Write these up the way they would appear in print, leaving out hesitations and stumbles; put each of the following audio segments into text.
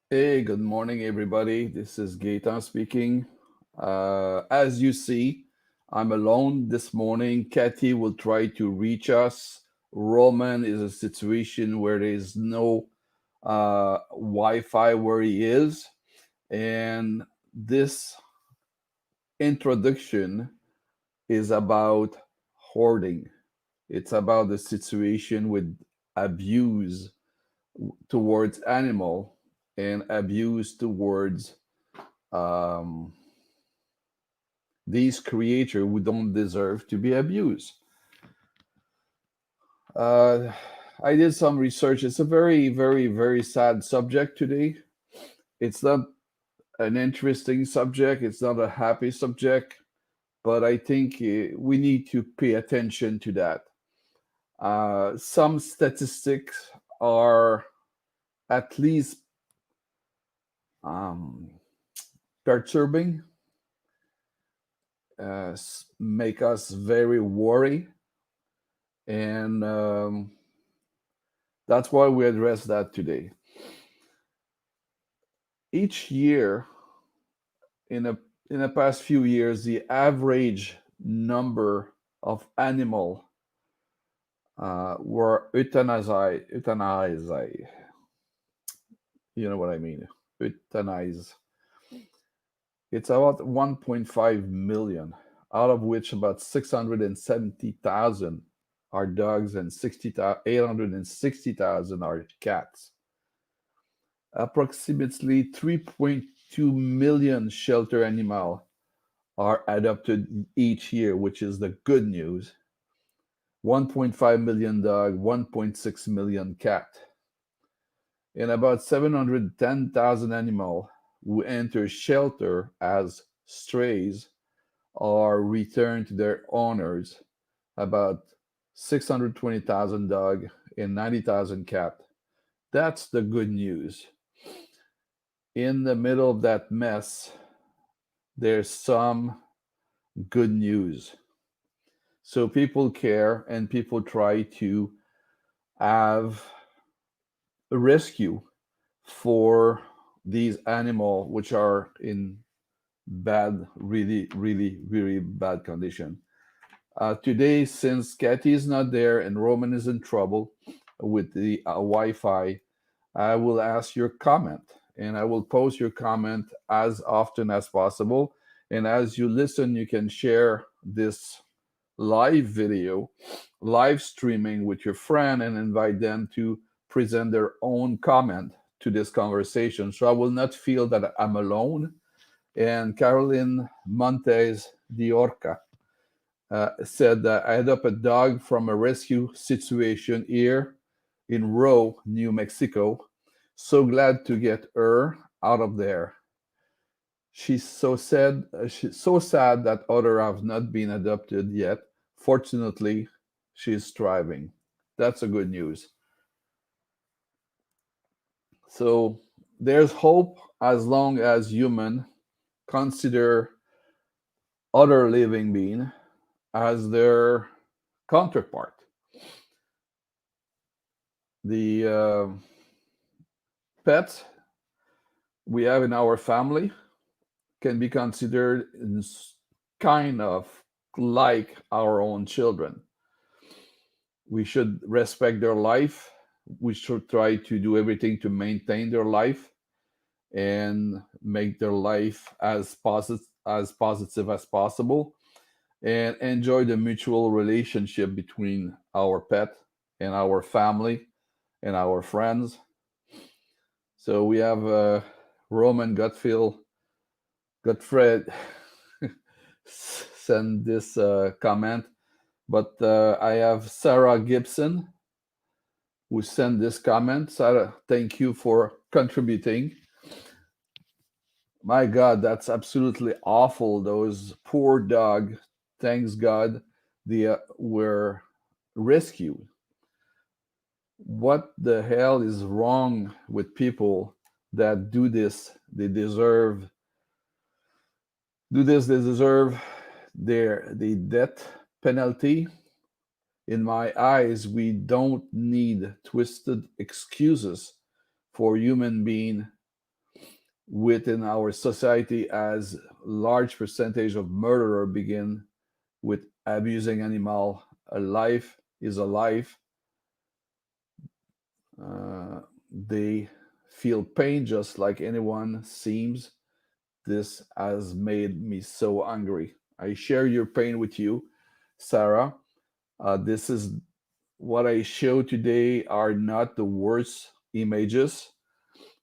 Hey, good morning, everybody. This is Gaetan speaking. As you see, I'm alone this morning. Kathy will try to reach us. Roman is a situation where there is no Wi Fi where he is. And this introduction is about hoarding, it's about the situation with abuse towards animal and abuse towards um, these creatures who don't deserve to be abused. Uh, I did some research. It's a very, very, very sad subject today. It's not an interesting subject, it's not a happy subject, but I think we need to pay attention to that. Some statistics are at least um, perturbing, make us very worried, and that's why we address that today. Each year, in a in the past few years, the average number of animal were euthanized. You know what I mean? Euthanize. It's about 1.5 million, out of which about 670,000 are dogs and 860,000 are cats. Approximately 3.2 million shelter animals are adopted each year, which is the good news. 1.5 million dog, 1.6 million cat, and about 710,000 animals who enter shelter as strays are returned to their owners. About 620,000 dog and 90,000 cat. That's the good news. In the middle of that mess, there's some good news. So people care and people try to have a rescue for these animals which are in bad, really, really, really bad condition. Today, since Kathy is not there and Roman is in trouble with the Wi-Fi, I will ask your comment and I will post your comment as often as possible. And as you listen, you can share this live video, live streaming with your friend and invite them to present their own comment to this conversation. So I will not feel that I'm alone. And Caroline Montes de Orca said that I had up a dog from a rescue situation here in Row, New Mexico. So glad to get her out of there. She's so sad that other have not been adopted yet. Fortunately, she's thriving. That's a good news. So there's hope as long as human consider other living being as their counterpart. The pets we have in our family can be considered kind of like our own children. We should respect their life. We should try to do everything to maintain their life and make their life as positive as possible and enjoy the mutual relationship between our pet and our family and our friends. So we have Roman Gottfried send this comment, but I have Sarah Gibson who sent this comment. Sarah, thank you for contributing. My God, that's absolutely awful. Those poor dog. Thanks God they were rescued. What the hell is wrong with people that do this? They deserve do this. They deserve the death penalty. In my eyes, we don't need twisted excuses for human being within our society, as large percentage of murderer begin with abusing animal. A life is a life. uh, they feel pain just like anyone seems. This has made me so angry. I share your pain with you, Sarah. This is what I show today are not the worst images.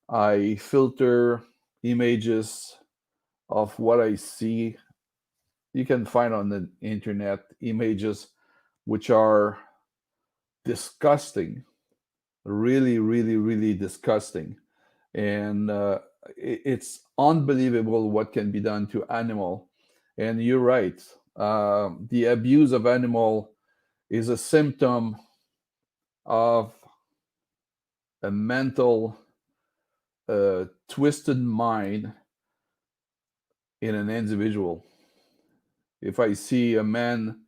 I filter images of what I see. You can find on the internet images which are disgusting, really, really, really disgusting. And it's unbelievable what can be done to animal. And you're right. The abuse of animal is a symptom of a mental twisted mind in an individual. If I see a man,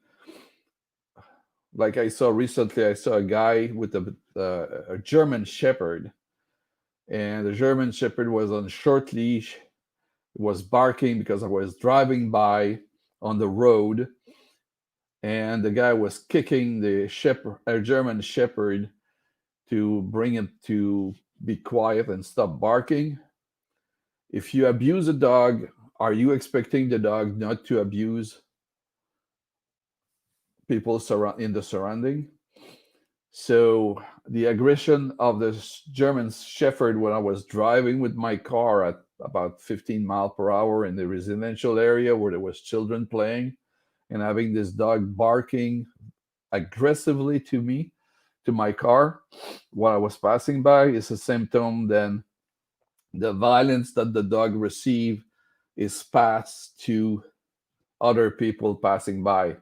like I saw recently, I saw a guy with a German Shepherd, and the German Shepherd was on short leash, was barking because I was driving by on the road, and the guy was kicking the shepherd, a German Shepherd, to bring him to be quiet and stop barking. If you abuse a dog, are you expecting the dog not to abuse people in the surrounding? So the aggression of the German Shepherd when I was driving with my car at about 15 mile per hour in the residential area where there was children playing, and having this dog barking aggressively to me, to my car, while I was passing by, is a symptom. Then the violence that the dog received is passed to other people passing by,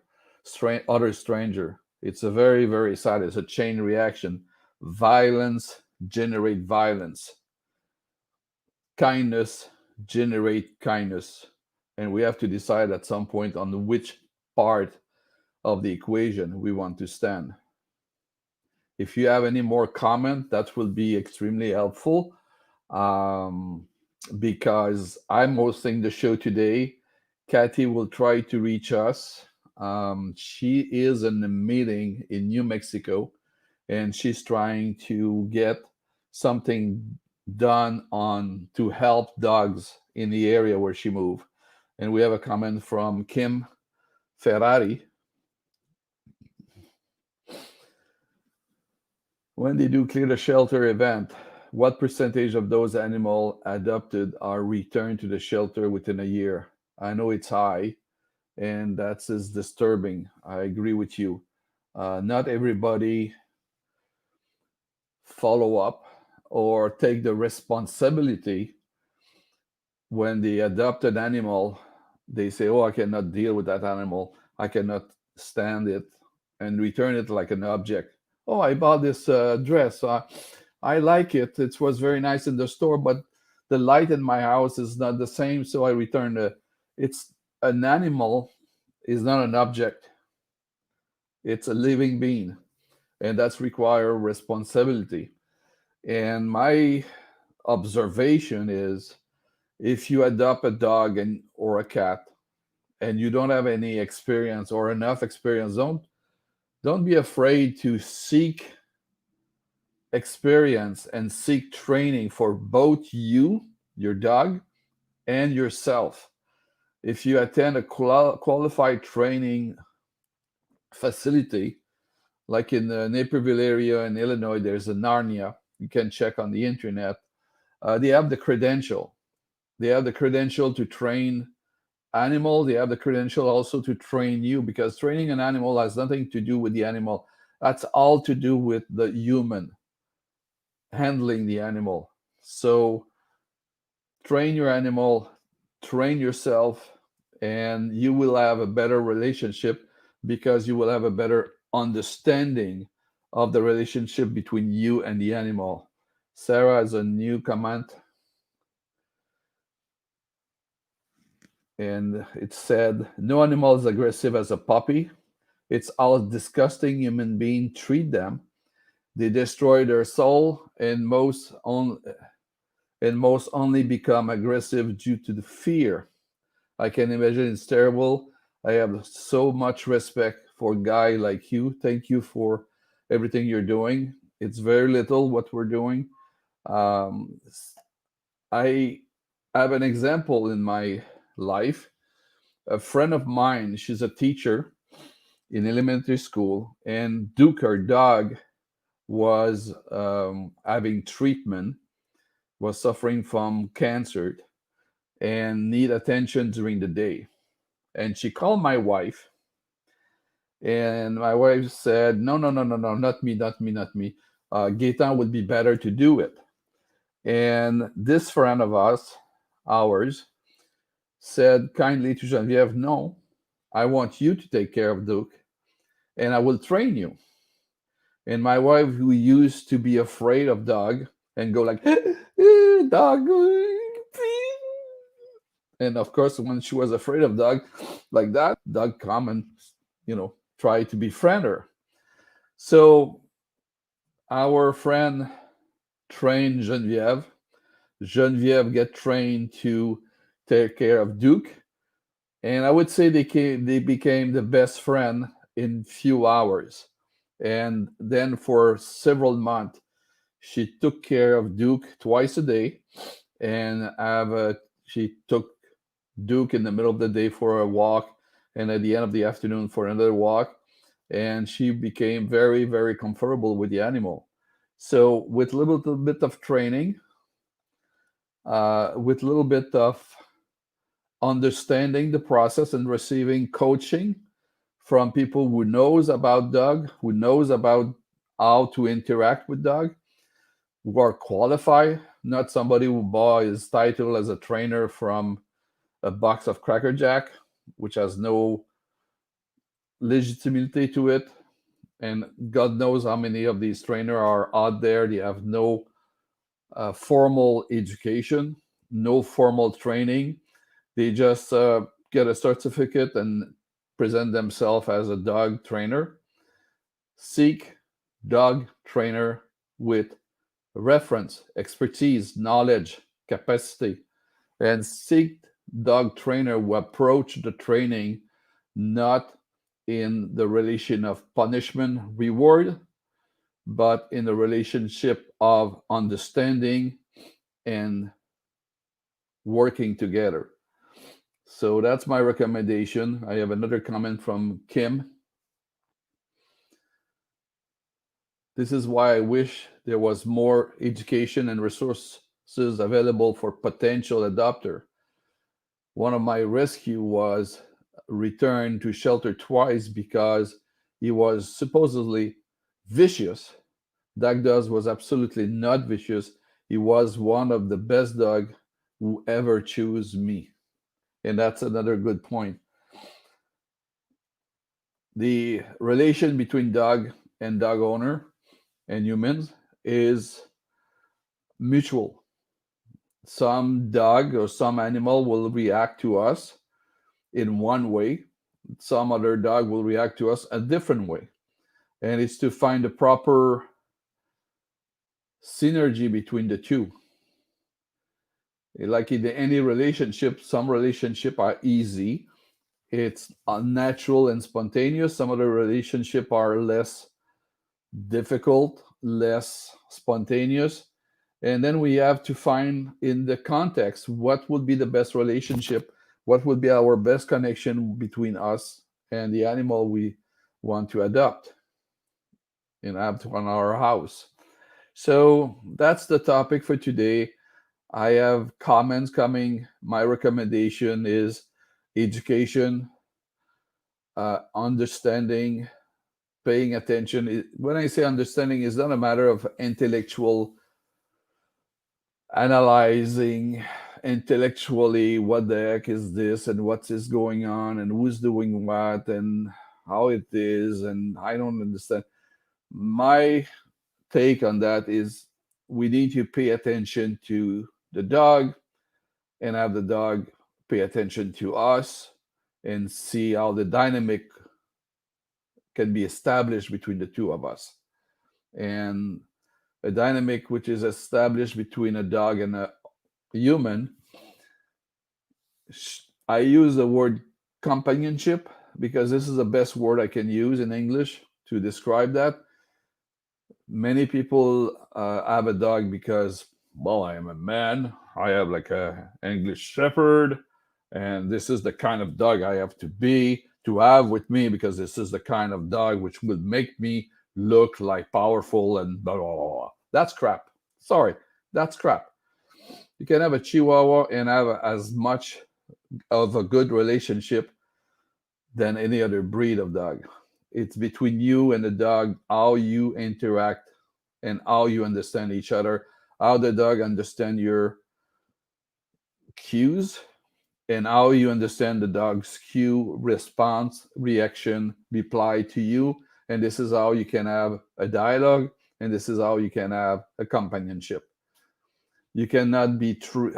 other stranger. It's a very, very sad. It's a chain reaction. Violence generate violence. Kindness generate kindness. And we have to decide at some point on which part of the equation we want to stand. If you have any more comment, that will be extremely helpful, um, because I'm hosting the show today. Kathy will try to reach us. She is in a meeting in New Mexico, and she's trying to get something done on to help dogs in the area where she moved. And we have a comment from Kim Ferrari. When they do clear the shelter event, what percentage of those animals adopted are returned to the shelter within a year? I know it's high, and that's is disturbing. I agree with you. Not everybody follow up or take the responsibility when the adopted animal. They say, "Oh, I cannot deal with that animal. I cannot stand it," and return it like an object. Oh, I bought this dress. I like it. It was very nice in the store, but the light in my house is not the same, so I returned it. It's an animal is not an object. It's a living being, and that's require responsibility. And my observation is, if you adopt a dog and or a cat and you don't have any experience or enough experience, don't be afraid to seek experience and seek training for both you, your dog, and yourself. If you attend a qualified training facility, like in the Naperville area in Illinois, there's a Narnia. You can check on the internet. They have the credential. They have the credential to train animal. They have the credential also to train you, because training an animal has nothing to do with the animal. That's all to do with the human handling the animal. So train your animal, train yourself, and you will have a better relationship, because you will have a better understanding of the relationship between you and the animal. Sarah has a new comment, and it said, "No animal is aggressive as a puppy. It's how disgusting human beings treat them. They destroy their soul, and and most only become aggressive due to the fear. I can imagine it's terrible. I have so much respect for a guy like you. Thank you for everything you're doing. It's very little what we're doing. Um, I have an example in my life. A friend of mine, she's a teacher in elementary school, and Duke, her dog, was having treatment, was suffering from cancer, and need attention during the day. And she called my wife, and my wife said, "No, no, no, no, no, not me, not me, not me. Gaetan would be better to do it." And this friend of ours, said kindly to Genevieve, "No, I want you to take care of Duke, and I will train you." And my wife, who used to be afraid of dog and go like, dog, and of course, when she was afraid of dog like that, dog come and try to befriend her. So our friend trained Genevieve. Genevieve get trained to take care of Duke, and I would say they became the best friend in few hours. And then for several months, she took care of Duke twice a day, and she took Duke in the middle of the day for a walk, and at the end of the afternoon for another walk, and she became very, very comfortable with the animal. So with a little bit of training, with a little bit of understanding the process and receiving coaching from people who knows about dog, who knows about how to interact with dog, who are qualified, not somebody who bought his title as a trainer from a box of Cracker Jack, which has no legitimacy to it. And God knows how many of these trainers are out there. They have no formal education, no formal training. They just get a certificate and present themselves as a dog trainer. Seek dog trainer with reference, expertise, knowledge, capacity, and seek dog trainer who approach the training not in the relation of punishment reward, but in the relationship of understanding and working together. So that's my recommendation. I have another comment from Kim. This is why I wish there was more education and resources available for potential adopter. One of my rescue was returned to shelter twice because he was supposedly vicious. Dagdas was absolutely not vicious. He was one of the best dog who ever chose me. And that's another good point. The relation between dog and dog owner and humans is mutual. Some dog or some animal will react to us in one way, some other dog will react to us a different way. And it's to find the proper synergy between the two. Like in any relationship, some relationship are easy. It's unnatural and spontaneous. Some other relationship are less difficult, less spontaneous. And then we have to find in the context what would be the best relationship, what would be our best connection between us and the animal we want to adopt and have on our house. So that's the topic for today. I have comments coming. My recommendation is education, understanding, paying attention. When I say understanding, it's not a matter of intellectual analyzing intellectually what the heck is this and what is going on and who's doing what and how it is, and I don't understand. My take on that is we need to pay attention to the dog and have the dog pay attention to us and see how the dynamic can be established between the two of us. And a dynamic which is established between a dog and human, I use the word companionship because this is the best word I can use in English to describe that. Many people have a dog because, well, I am a man. I have like a English Shepherd, and this is the kind of dog I have to have with me because this is the kind of dog which will make me look like powerful and blah blah blah. Blah. That's crap. Sorry, that's crap. You can have a Chihuahua and have as much of a good relationship than any other breed of dog. It's between you and the dog, how you interact and how you understand each other, how the dog understand your cues, and how you understand the dog's cue, response, reaction, reply to you. And this is how you can have a dialogue, and this is how you can have a companionship. You cannot be true.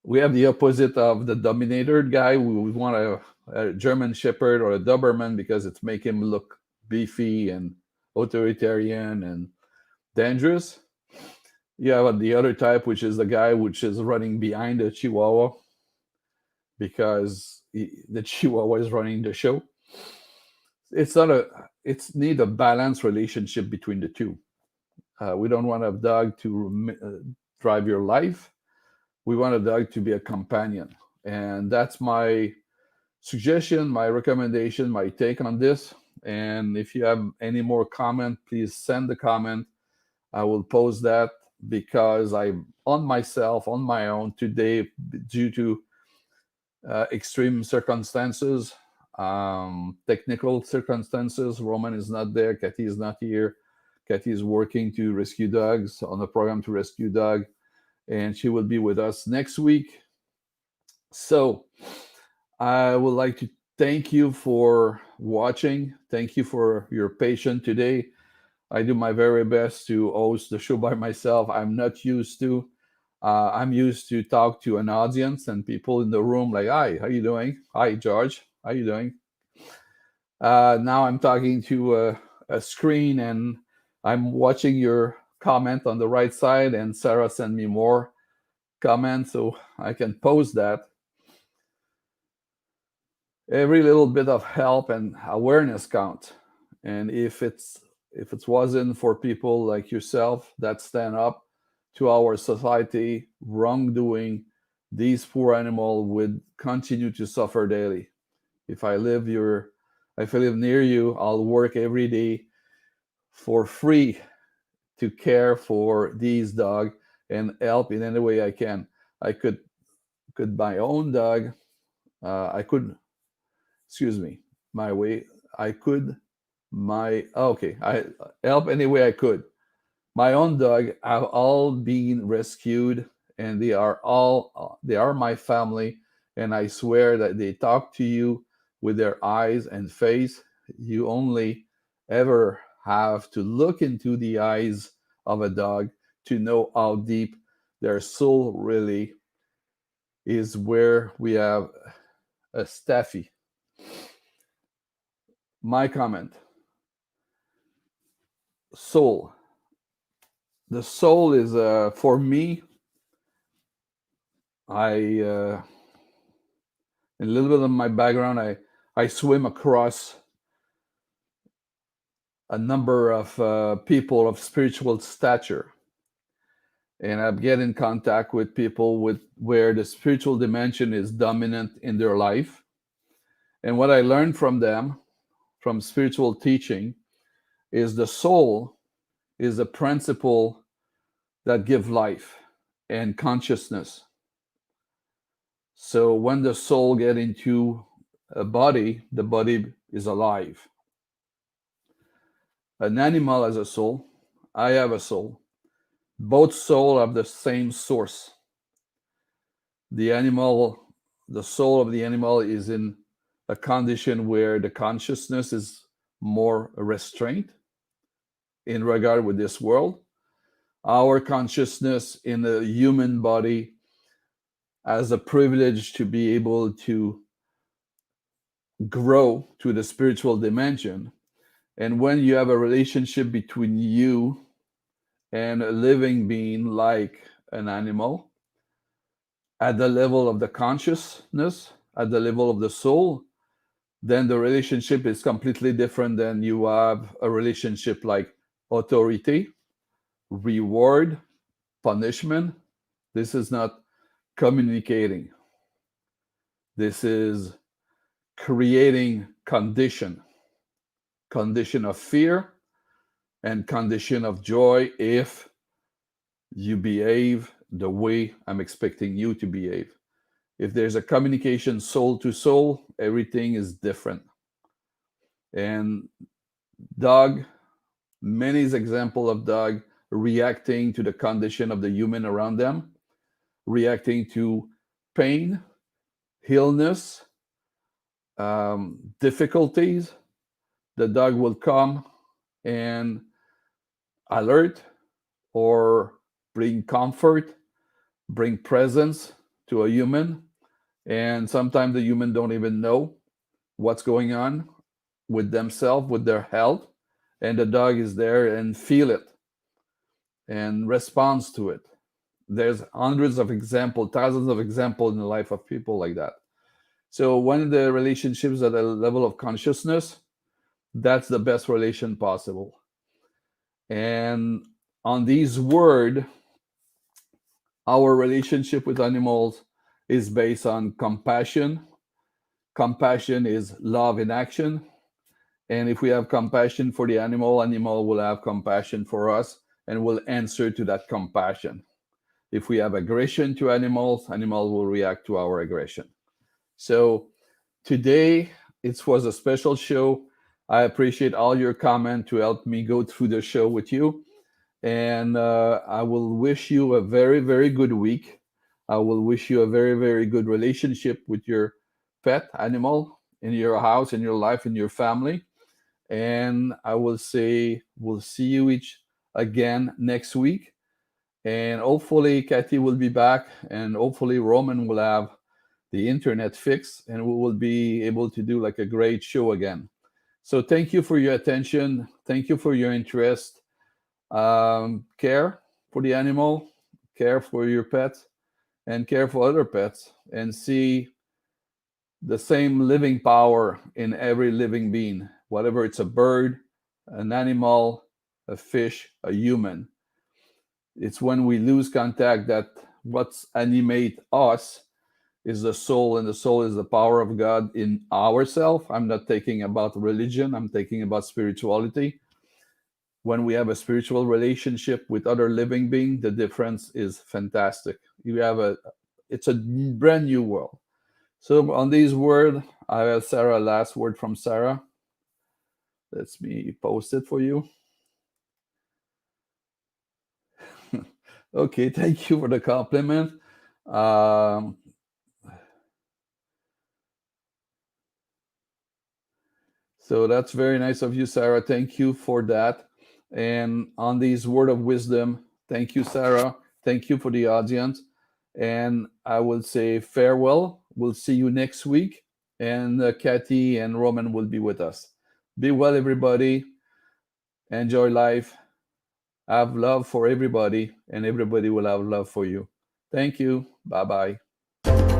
We have the opposite of the dominator guy. We want a German Shepherd or a Doberman because it's make him look beefy and authoritarian and dangerous. You have the other type, which is the guy which is running behind the Chihuahua because the Chihuahua is running the show. It's not a. It's need a balanced relationship between the two. We don't want a dog to drive your life. We want a dog to be a companion, and that's my suggestion, my recommendation, my take on this. And if you have any more comment, please send the comment. I will post that because I'm on myself, on my own today, due to extreme circumstances, technical circumstances. Roman is not there. Kathy is not here. Kathy is working to rescue dogs on a program to rescue dog, and she will be with us next week. So I would like to thank you for watching. Thank you for your patience today. I do my very best to host the show by myself. I'm not used to. I'm used to talk to an audience and people in the room like, "Hi, how you doing? Hi, George, how you doing?" Now I'm talking to a screen and I'm watching your comment on the right side, and Sarah sent me more comments so I can post that. Every little bit of help and awareness count. And if it wasn't for people like yourself that stand up to our society wrongdoing, these poor animals would continue to suffer daily. If I live your if I live near you, I'll work every day for free to care for these dogs and help in any way I can. I could my own dog. I could excuse me my way. I could my okay. I help any way I could. My own dog have all been rescued, and they are my family. And I swear that they talk to you with their eyes and face. You only ever have to look into the eyes of a dog to know how deep their soul really is. Where we have a Staffy. My comment: soul. The soul is for me. I A little bit of my background. I swim across a number of people of spiritual stature, and I get in contact with people with where the spiritual dimension is dominant in their life. And what I learned from them, from spiritual teaching, is the soul is a principle that give life and consciousness. So when the soul get into a body, the body is alive. An animal has a soul. I have a soul. Both soul have the same source. The animal, the soul of the animal is in a condition where the consciousness is more restrained in regard with this world. Our consciousness in the human body has a privilege to be able to grow to the spiritual dimension. And when you have a relationship between you and a living being like an animal, at the level of the consciousness, at the level of the soul, then the relationship is completely different than you have a relationship like authority, reward, punishment. This is not communicating. This is creating condition of fear and condition of joy if you behave the way I'm expecting you to behave. If there's a communication soul to soul, everything is different. And dog, many is example of dog reacting to the condition of the human around them, reacting to pain, illness, difficulties. The dog will come and alert or bring comfort, bring presence to a human. And sometimes the human don't even know what's going on with themselves, with their health. And the dog is there and feel it and responds to it. There's hundreds of examples, thousands of examples in the life of people like that. So when the relationships at a level of consciousness, that's the best relation possible. And on these words, our relationship with animals is based on compassion. Compassion is love in action. And if we have compassion for the animal, animal will have compassion for us and will answer to that compassion. If we have aggression to animals, animals will react to our aggression. So today, it was a special show. I appreciate all your comment to help me go through the show with you. And I will wish you a very, very good week. I will wish you a very, very good relationship with your pet animal in your house, in your life, in your family. And I will say we'll see you each again next week. And hopefully Kathy will be back, and hopefully Roman will have the internet fixed, and we will be able to do like a great show again. So thank you for your attention. Thank you for your interest. Care for the animal, care for your pet, and care for other pets, and see the same living power in every living being, whatever it's a bird, an animal, a fish, a human. It's when we lose contact that what's animate us is the soul, and the soul is the power of God in ourself. I'm not taking about religion, I'm taking about spirituality. When we have a spiritual relationship with other living being, the difference is fantastic. You have it's a brand new world. So on these words, I have Sarah, last word from Sarah. Let me post it for you. Okay, thank you for the compliment. Um, so that's very nice of you, Sarah. Thank you for that. And on these word of wisdom, thank you, Sarah. Thank you for the audience. And I will say farewell. We'll see you next week. And Kathy and Roman will be with us. Be well, everybody. Enjoy life. Have love for everybody, and everybody will have love for you. Thank you. Bye bye.